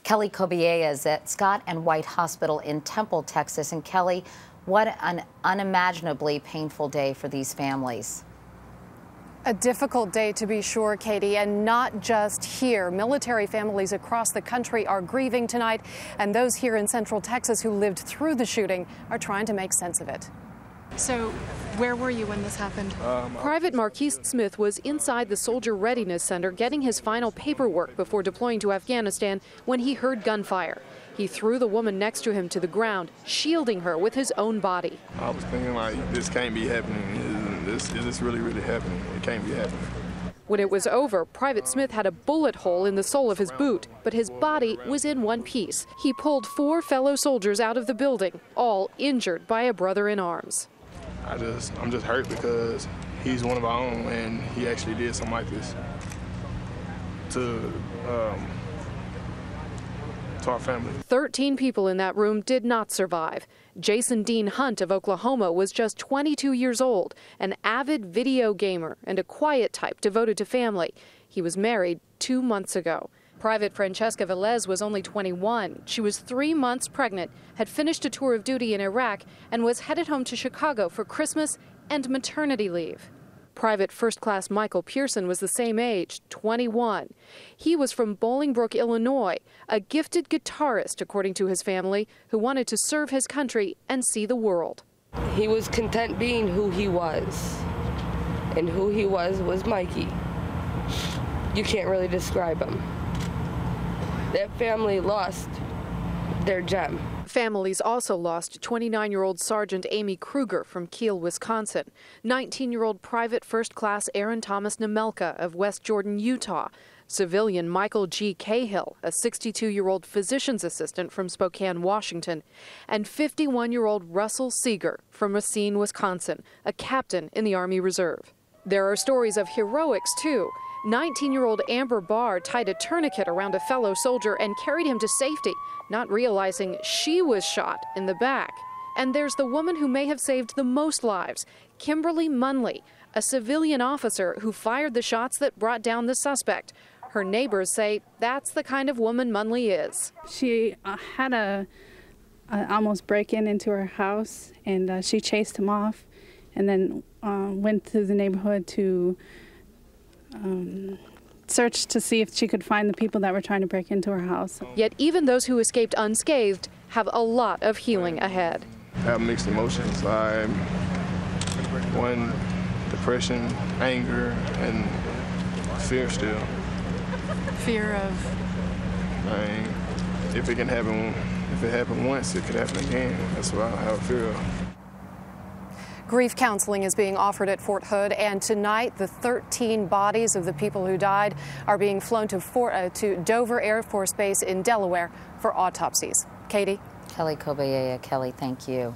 Kelly Cobiella is at Scott and White Hospital in Temple, Texas. And Kelly, what an unimaginably painful day for these families. A difficult day, to be sure, Katie, and not just here. Military families across the country are grieving tonight, and those here in Central Texas who lived through the shooting are trying to make sense of it. So, where were you when this happened? Private Marquise Smith was inside the Soldier Readiness Center getting his final paperwork before deploying to Afghanistan when he heard gunfire. He threw the woman next to him to the ground, shielding her with his own body. I was thinking, like, this can't be happening. Is this really happening? It can't be happening. When it was over, Private Smith had a bullet hole in the sole of his boot, but his body was in one piece. He pulled 4 fellow soldiers out of the building, all injured by a brother in arms. I'm just hurt because he's one of our own, and he actually did something like this to our family. 13 people in that room did not survive. Jason Dean Hunt of Oklahoma was just 22 years old, an avid video gamer and a quiet type devoted to family. He was married 2 months ago. Private Francesca Velez was only 21. She was 3 months pregnant, had finished a tour of duty in Iraq, and was headed home to Chicago for Christmas and maternity leave. Private First Class Michael Pearson was the same age, 21. He was from Bolingbrook, Illinois, a gifted guitarist, according to his family, who wanted to serve his country and see the world. He was content being who he was, and who he was Mikey. You can't really describe him. That family lost their gem. Families also lost 29-year-old Sergeant Amy Kruger from Kiel, Wisconsin, 19-year-old Private First Class Aaron Thomas Nemelka of West Jordan, Utah, civilian Michael G. Cahill, a 62-year-old physician's assistant from Spokane, Washington, and 51-year-old Russell Seeger from Racine, Wisconsin, a captain in the Army Reserve. There are stories of heroics, too. 19-year-old Amber Barr tied a tourniquet around a fellow soldier and carried him to safety, not realizing she was shot in the back. And there's the woman who may have saved the most lives, Kimberly Munley, a civilian officer who fired the shots that brought down the suspect. Her neighbors say that's the kind of woman Munley is. She had a almost break-in into her house, and she chased him off and then went through the neighborhood to search to see if she could find the people that were trying to break into her house. Yet even those who escaped unscathed have a lot of healing ahead. I have mixed emotions. One, depression, anger, and fear still. Fear of? If it happened once, it could happen again. That's what I have fear of. Grief counseling is being offered at Fort Hood, and tonight the 13 bodies of the people who died are being flown to Dover Air Force Base in Delaware for autopsies. Katie? Kelly Cobiella. Kelly, thank you.